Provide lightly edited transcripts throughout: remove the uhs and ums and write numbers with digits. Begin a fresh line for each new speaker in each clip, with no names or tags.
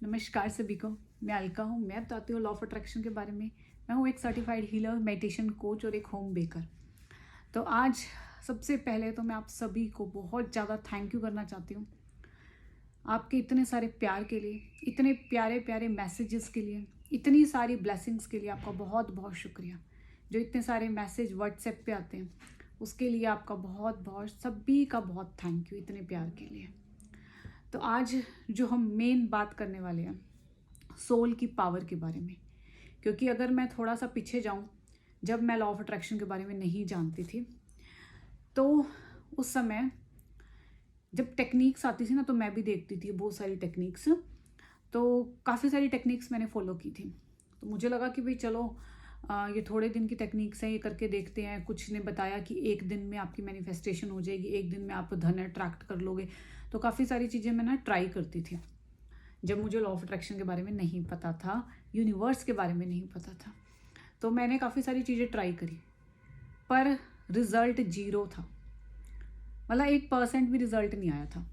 नमस्कार सभी को। मैं अलका हूँ। मैं बताती हूँ लॉ ऑफ अट्रैक्शन के बारे में। मैं हूँ एक सर्टिफाइड हीलर, मेडिटेशन कोच और एक होम बेकर। तो आज सबसे पहले तो मैं आप सभी को बहुत ज़्यादा थैंक यू करना चाहती हूँ आपके इतने सारे प्यार के लिए, इतने प्यारे प्यारे मैसेजेस के लिए, इतनी सारी ब्लेसिंग्स के लिए आपका बहुत बहुत शुक्रिया। जो इतने सारे मैसेज व्हाट्सएप पे आते हैं उसके लिए आपका बहुत बहुत सभी का बहुत थैंक यू, इतने प्यार के लिए। तो आज जो हम मेन बात करने वाले हैं सोल की पावर के बारे में, क्योंकि अगर मैं थोड़ा सा पीछे जाऊं, जब मैं लॉ ऑफ अट्रैक्शन के बारे में नहीं जानती थी तो उस समय जब टेक्निक्स आती थी ना तो मैं भी देखती थी बहुत सारी टेक्निक्स। तो काफ़ी सारी टेक्निक्स मैंने फॉलो की थी। तो मुझे लगा कि भाई चलो ये थोड़े दिन की टेक्निक्स हैं, ये करके देखते हैं। कुछ ने बताया कि एक दिन में आपकी मैनिफेस्टेशन हो जाएगी, एक दिन में आप धन अट्रैक्ट कर लोगे। तो काफ़ी सारी चीज़ें मैं ना ट्राई करती थी जब मुझे लॉ ऑफ अट्रैक्शन के बारे में नहीं पता था, यूनिवर्स के बारे में नहीं पता था। तो मैंने काफ़ी सारी चीज़ें ट्राई करी पर रिजल्ट 0 था। मतलब 1% भी रिजल्ट नहीं आया था।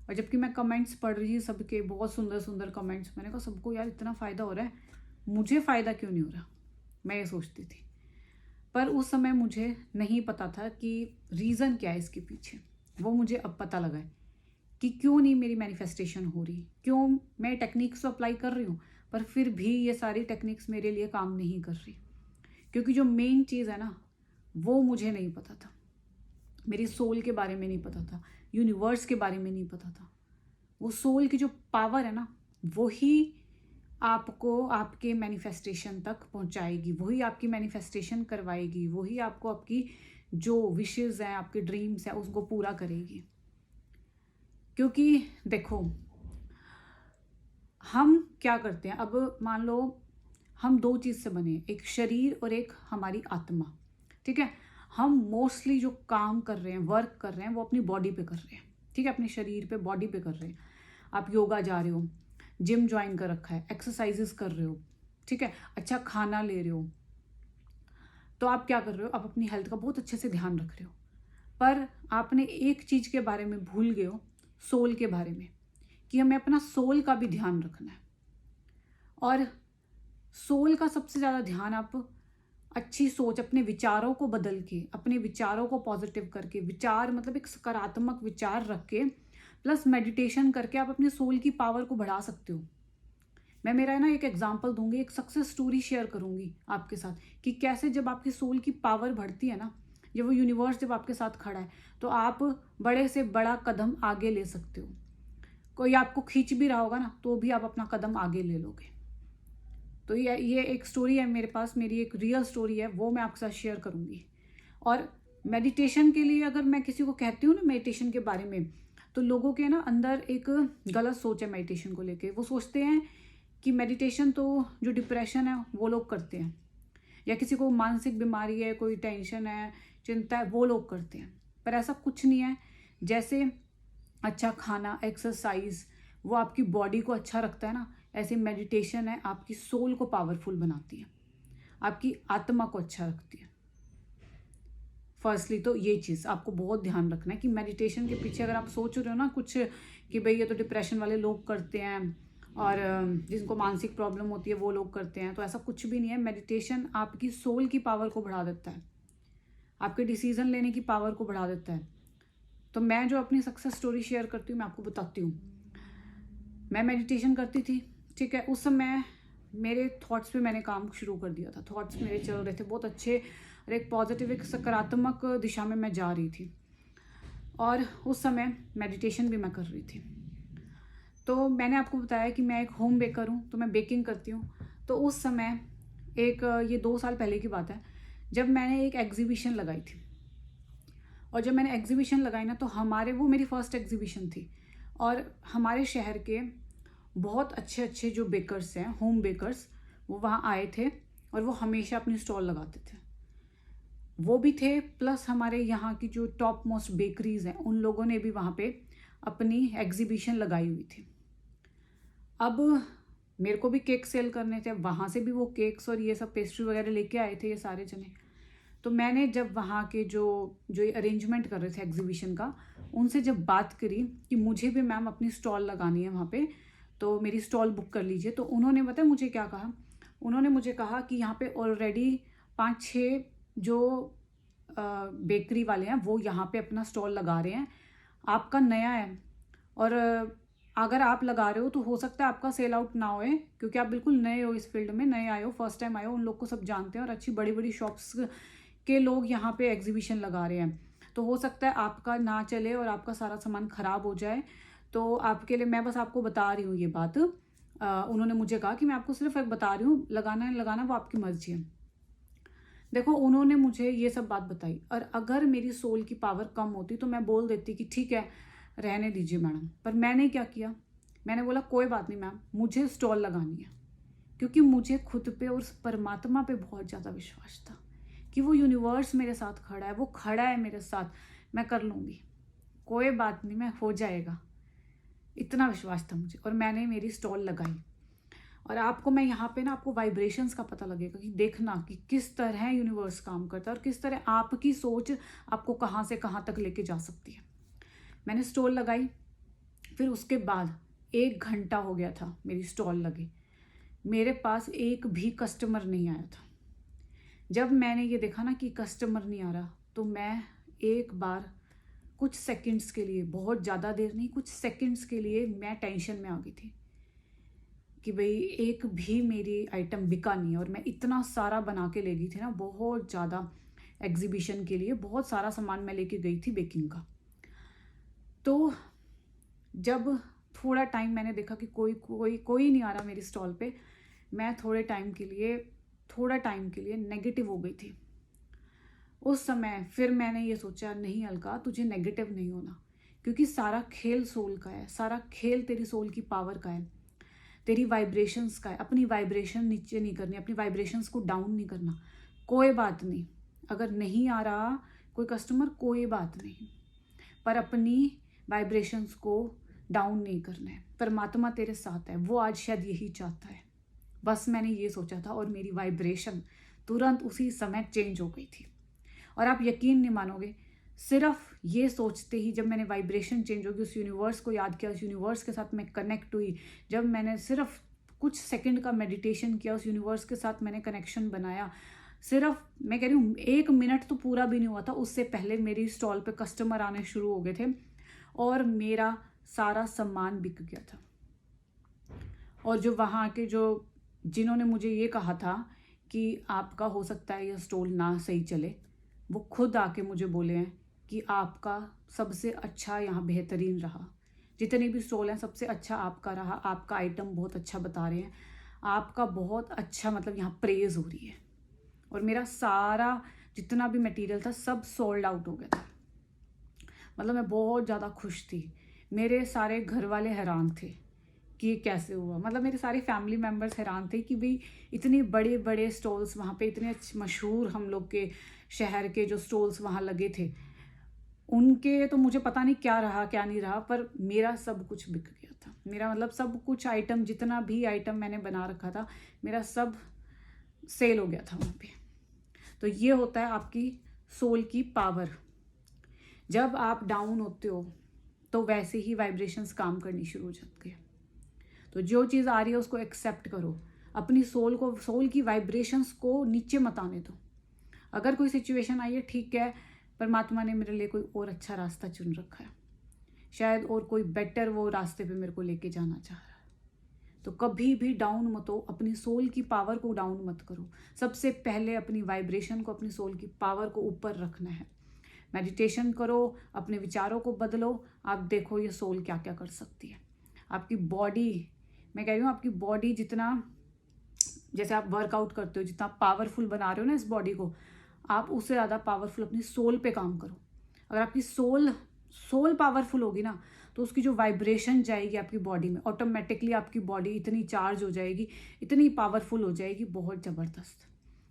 और जबकि मैं कमेंट्स पढ़ रही थी सबके, बहुत सुंदर सुंदर कमेंट्स, मैंने कहा सबको यार इतना फ़ायदा हो रहा है, मुझे फ़ायदा क्यों नहीं हो रहा, मैं ये सोचती थी। पर उस समय मुझे नहीं पता था कि रीज़न क्या है इसके पीछे। वो मुझे अब पता लगा है कि क्यों नहीं मेरी मैनिफेस्टेशन हो रही, क्यों मैं टेक्निक्स तो अप्लाई कर रही हूँ पर फिर भी ये सारी टेक्निक्स मेरे लिए काम नहीं कर रही। क्योंकि जो मेन चीज़ है ना वो मुझे नहीं पता था, मेरी सोल के बारे में नहीं पता था, यूनिवर्स के बारे में नहीं पता था। वो सोल की जो पावर है ना वही आपको आपके मैनिफेस्टेशन तक पहुंचाएगी, वही आपकी मैनिफेस्टेशन करवाएगी, वही आपको आपकी जो विशेस हैं, आपके ड्रीम्स हैं उसको पूरा करेगी। क्योंकि देखो हम क्या करते हैं, अब मान लो हम दो चीज़ से बने, एक शरीर और एक हमारी आत्मा। ठीक है, हम मोस्टली जो काम कर रहे हैं, वर्क कर रहे हैं, वो अपनी बॉडी पे कर रहे हैं। ठीक है, अपने शरीर पे, बॉडी पे कर रहे हैं। आप योगा जा रहे हो, जिम ज्वाइन कर रखा है, एक्सरसाइजेस कर रहे हो, ठीक है, अच्छा खाना ले रहे हो, तो आप क्या कर रहे हो, आप अपनी हेल्थ का बहुत अच्छे से ध्यान रख रहे हो। पर आपने एक चीज़ के बारे में भूल गए हो, सोल के बारे में, कि हमें अपना सोल का भी ध्यान रखना है। और सोल का सबसे ज़्यादा ध्यान आप अच्छी सोच, अपने विचारों को बदल के, अपने विचारों को पॉजिटिव करके, विचार मतलब एक सकारात्मक विचार रख के प्लस मेडिटेशन करके आप अपने सोल की पावर को बढ़ा सकते हो। मैं मेरा ना एक एग्जांपल दूंगी, एक सक्सेस स्टोरी शेयर करूंगी आपके साथ कि कैसे जब आपकी सोल की पावर बढ़ती है ना, जब वो यूनिवर्स जब आपके साथ खड़ा है तो आप बड़े से बड़ा कदम आगे ले सकते हो। कोई आपको खींच भी रहा होगा ना तो भी आप अपना कदम आगे ले लोगे। तो ये एक स्टोरी है मेरे पास, मेरी एक रियल स्टोरी है, वो मैं आपके साथ शेयर करूंगी। और मेडिटेशन के लिए अगर मैं किसी को कहती हूँ ना मेडिटेशन के बारे में, तो लोगों के ना अंदर एक गलत सोच है मेडिटेशन को लेके। वो सोचते हैं कि मेडिटेशन तो जो डिप्रेशन है वो लोग करते हैं, या किसी को मानसिक बीमारी है, कोई टेंशन है, चिंता है, वो लोग करते हैं। पर ऐसा कुछ नहीं है। जैसे अच्छा खाना, एक्सरसाइज वो आपकी बॉडी को अच्छा रखता है ना, ऐसे मेडिटेशन है आपकी सोल को पावरफुल बनाती है, आपकी आत्मा को अच्छा रखती है। फर्स्टली तो ये चीज़ आपको बहुत ध्यान रखना है कि मेडिटेशन के पीछे अगर आप सोच रहे हो ना कुछ कि भाई ये तो डिप्रेशन वाले लोग करते हैं और जिनको मानसिक प्रॉब्लम होती है वो लोग करते हैं, तो ऐसा कुछ भी नहीं है। मेडिटेशन आपकी सोल की पावर को बढ़ा देता है, आपके डिसीजन लेने की पावर को बढ़ा देता है। तो मैं जो अपनी सक्सेस स्टोरी शेयर करती हूँ मैं आपको बताती हूँ। मैं मेडिटेशन करती थी, ठीक है, उस समय मेरे थॉट्स पे मैंने काम शुरू कर दिया था। थॉट्स मेरे चल रहे थे बहुत अच्छे और एक पॉजिटिव, एक सकारात्मक दिशा में मैं जा रही थी। और उस समय मेडिटेशन भी मैं कर रही थी। तो मैंने आपको बताया कि मैं एक होम बेकर हूँ, तो मैं बेकिंग करती हूँ। तो उस समय एक ये 2 साल पहले की बात है, जब मैंने एक एग्जीबिशन लगाई थी। और जब मैंने एग्जीबिशन लगाई ना तो हमारे, वो मेरी फर्स्ट एग्जीबिशन थी, और हमारे शहर के बहुत अच्छे अच्छे जो बेकर्स हैं, होम बेकर्स, वो वहाँ आए थे और वो हमेशा अपनी स्टॉल लगाते थे। वो भी थे, प्लस हमारे यहाँ की जो टॉप मोस्ट बेकरीज हैं उन लोगों ने भी वहाँ पे अपनी एग्जीबिशन लगाई हुई थी। अब मेरे को भी केक सेल करने थे, वहाँ से भी वो केक्स और ये सब पेस्ट्री वगैरह लेके आए थे ये सारे जने। तो मैंने जब वहाँ के जो जो अरेंजमेंट कर रहे थे एग्जीबिशन का, उनसे जब बात करी कि मुझे भी मैम अपनी स्टॉल लगानी है वहाँ पे, तो मेरी स्टॉल बुक कर लीजिए। तो उन्होंने पता है मुझे क्या कहा, उन्होंने मुझे कहा कि यहाँ पे ऑलरेडी 5-6 जो बेकरी वाले हैं वो यहाँ पे अपना स्टॉल लगा रहे हैं, आपका नया है और अगर आप लगा रहे हो तो हो सकता है आपका सेल आउट ना होए, क्योंकि आप बिल्कुल नए हो इस फील्ड में, नए आए हो, फर्स्ट टाइम आए हो, उन लोग को सब जानते हैं और अच्छी बड़ी बड़ी शॉप्स के लोग यहाँ पे एग्जीबिशन लगा रहे हैं। तो हो सकता है आपका ना चले और आपका सारा सामान ख़राब हो जाए। तो आपके लिए मैं बस आपको बता रही हूँ ये बात। उन्होंने मुझे कहा कि मैं आपको सिर्फ एक बता रही हूँ, लगाना है लगाना, वो आपकी मर्जी है। देखो उन्होंने मुझे ये सब बात बताई, और अगर मेरी सोल की पावर कम होती तो मैं बोल देती कि ठीक है रहने दीजिए मैडम, पर मैंने क्या किया, मैंने बोला कोई बात नहीं मैम, मुझे स्टॉल लगानी है, क्योंकि मुझे खुद पे और उस परमात्मा पे बहुत ज़्यादा विश्वास था कि वो यूनिवर्स मेरे साथ खड़ा है, वो खड़ा है मेरे साथ, मैं कर लूँगी, कोई बात नहीं, मैं हो जाएगा, इतना विश्वास था मुझे। और मैंने मेरी स्टॉल लगाई। और आपको मैं यहाँ पे ना आपको वाइब्रेशंस का पता लगेगा कि देखना कि किस तरह यूनिवर्स काम करता है और किस तरह आपकी सोच आपको कहाँ से कहाँ तक लेके जा सकती है। मैंने स्टॉल लगाई, फिर उसके बाद 1 घंटा हो गया था मेरी स्टॉल लगे, मेरे पास एक भी कस्टमर नहीं आया था। जब मैंने ये देखा ना कि कस्टमर नहीं आ रहा, तो मैं एक बार कुछ सेकंड्स के लिए, बहुत ज़्यादा देर नहीं, कुछ सेकंड्स के लिए मैं टेंशन में आ गई थी कि भाई एक भी मेरी आइटम बिका नहीं है। और मैं इतना सारा बना के ले गई थी ना, बहुत ज़्यादा एग्जीबिशन के लिए बहुत सारा सामान मैं लेके गई थी बेकिंग का। तो जब थोड़ा टाइम मैंने देखा कि कोई नहीं आ रहा मेरी स्टॉल पे, मैं थोड़ा टाइम के लिए नेगेटिव हो गई थी। उस समय फिर मैंने ये सोचा, नहीं अलका तुझे नेगेटिव नहीं होना, क्योंकि सारा खेल सोल का है, सारा खेल तेरी सोल की पावर का है, तेरी वाइब्रेशंस का है। अपनी वाइब्रेशन नीचे नहीं करनी, अपनी वाइब्रेशंस को डाउन नहीं करना। कोई बात नहीं, अगर नहीं आ रहा कोई कस्टमर, कोई बात नहीं, पर अपनी वाइब्रेशंस को डाउन नहीं करना है। परमात्मा तेरे साथ है, वो आज शायद यही चाहता है। बस मैंने ये सोचा था और मेरी वाइब्रेशन तुरंत उसी समय चेंज हो गई थी। और आप यकीन नहीं मानोगे, सिर्फ ये सोचते ही जब मैंने वाइब्रेशन चेंज होगी, उस यूनिवर्स को याद किया, उस यूनिवर्स के साथ मैं कनेक्ट हुई, जब मैंने सिर्फ कुछ सेकंड का मेडिटेशन किया, उस यूनिवर्स के साथ मैंने कनेक्शन बनाया, सिर्फ मैं कह रही हूँ 1 मिनट तो पूरा भी नहीं हुआ था, उससे पहले मेरी स्टॉल पे कस्टमर आने शुरू हो गए थे और मेरा सारा सामान बिक गया था। और जो वहाँ के जिन्होंने मुझे ये कहा था कि आपका हो सकता है ये स्टॉल ना सही चले, वो खुद आके मुझे बोले हैं कि आपका सबसे अच्छा यहाँ बेहतरीन रहा, जितने भी स्टॉल हैं सबसे अच्छा आपका रहा, आपका आइटम बहुत अच्छा बता रहे हैं, आपका बहुत अच्छा, मतलब यहाँ प्रेज हो रही है। और मेरा सारा जितना भी मटेरियल था सब सोल्ड आउट हो गया था। मतलब मैं बहुत ज़्यादा खुश थी। मेरे सारे घर वाले हैरान थे कि ये कैसे हुआ, मतलब मेरे सारे फैमिली मेम्बर्स हैरान थे कि भाई इतने बड़े बड़े स्टॉल्स वहाँ पे, इतने मशहूर हम लोग के शहर के जो स्टॉल्स वहाँ लगे थे, उनके तो मुझे पता नहीं क्या रहा क्या नहीं रहा, पर मेरा सब कुछ बिक गया था। मेरा मतलब सब कुछ आइटम, जितना भी आइटम मैंने बना रखा था, मेरा सब सेल हो गया था वहाँ पे। तो ये होता है आपकी सोल की पावर। जब आप डाउन होते हो तो वैसे ही वाइब्रेशंस काम करनी शुरू हो जाती है। तो जो चीज़ आ रही है उसको एक्सेप्ट करो, अपनी सोल की वाइब्रेशंस को नीचे मत आने दो। अगर कोई सिचुएशन आई है, ठीक है, परमात्मा ने मेरे लिए कोई और अच्छा रास्ता चुन रखा है, शायद और कोई बेटर वो रास्ते पे मेरे को लेके जाना चाह रहा है। तो कभी भी डाउन मत हो, अपनी सोल की पावर को डाउन मत करो। सबसे पहले अपनी वाइब्रेशन को, अपनी सोल की पावर को ऊपर रखना है। मेडिटेशन करो, अपने विचारों को बदलो, आप देखो ये सोल क्या क्या कर सकती है। आपकी बॉडी, मैं कह रही हूँ आपकी बॉडी जितना, जैसे आप वर्कआउट करते हो, जितना पावरफुल बना रहे हो ना इस बॉडी को, आप उससे ज़्यादा पावरफुल अपनी सोल पे काम करो। अगर आपकी सोल पावरफुल होगी ना, तो उसकी जो वाइब्रेशन जाएगी आपकी बॉडी में, ऑटोमेटिकली आपकी बॉडी इतनी चार्ज हो जाएगी, इतनी पावरफुल हो जाएगी, बहुत ज़बरदस्त।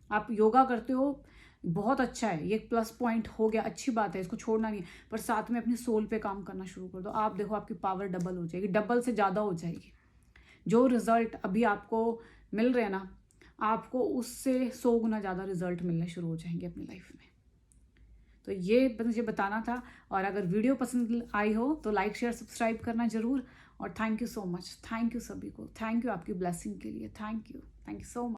आप योगा करते हो, बहुत अच्छा है, ये प्लस पॉइंट हो गया, अच्छी बात है, इसको छोड़ना नहीं है, पर साथ में अपनी सोल पे काम करना शुरू कर दो। आप देखो आपकी पावर डबल हो जाएगी, डबल से ज़्यादा हो जाएगी। जो रिजल्ट अभी आपको मिल रहे हैं ना, आपको उससे 100 गुना ज़्यादा रिजल्ट मिलने शुरू हो जाएंगे अपनी लाइफ में। तो ये मुझे बताना था। और अगर वीडियो पसंद आई हो तो लाइक शेयर सब्सक्राइब करना ज़रूर। और thank you so much, thank you सभी को, थैंक यू आपकी ब्लेसिंग के लिए, थैंक यू सो मच।